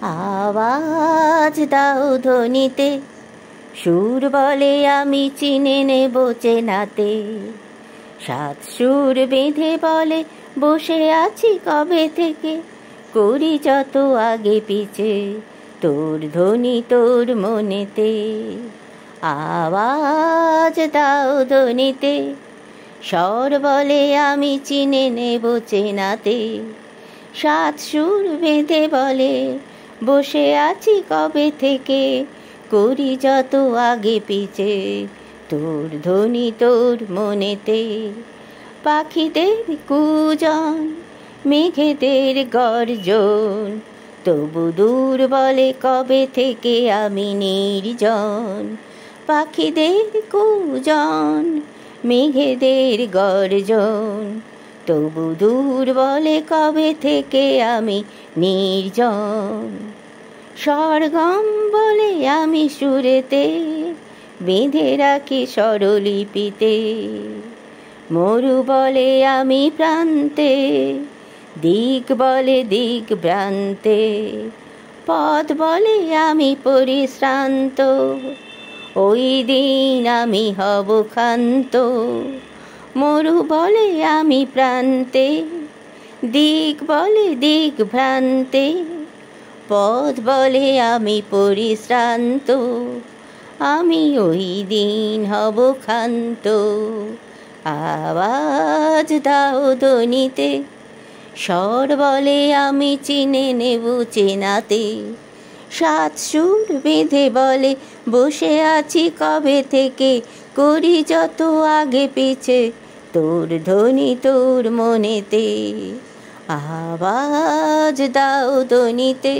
আওয়াজ দাও ধ্বনিতে, সুর বলে আমি চিনে নেব চেনাতে। সাত সুর বেঁধে বলে বসে আছি কবে থেকে, করি যত আগে পিছে তোর ধ্বনি তোর মনেতে। আওয়াজ দাও ধ্বনিতে, স্বর বলে আমি চিনে নেব চেনাতে। সাত সুর বেঁধে বলে বসে আছি কবে থেকে, করি যত আগে পিছে তোর ধ্বনি তোর মনেতে। পাখিদের কুজন, মেঘেদের গর্জন, তবু দূর বলে কবে থেকে আমি নির্জন। পাখিদের কুজন, মেঘেদের গর্জন, তবু দূর বলে কবে থেকে আমি নির্জন। স্বরগম বলে আমি সুরেতে, বেঁধে রাখি স্বরলিপিতে। মরু বলে আমি প্রান্তে, দিক বলে দিক ভ্রান্তে। পথ বলে আমি পরিশ্রান্ত, ওই দিন আমি হব ক্ষান্ত। মরু বলে আমি প্রান্তে, দিক বলে দিক ভ্রান্তে। পথ বলে আমি পরিশ্রান্ত, আমি ওই দিন হব ক্ষান্ত। আওয়াজ দাও ধ্বনিতে, স্বর বলে আমি চিনে নেব চেনাতে। সাত সুর বেঁধে বলে বসে আছি কবে থেকে, করি যত আগে পিছে তোর ধ্বনি তোর মনেতে। আওয়াজ দাও ধ্বনিতে।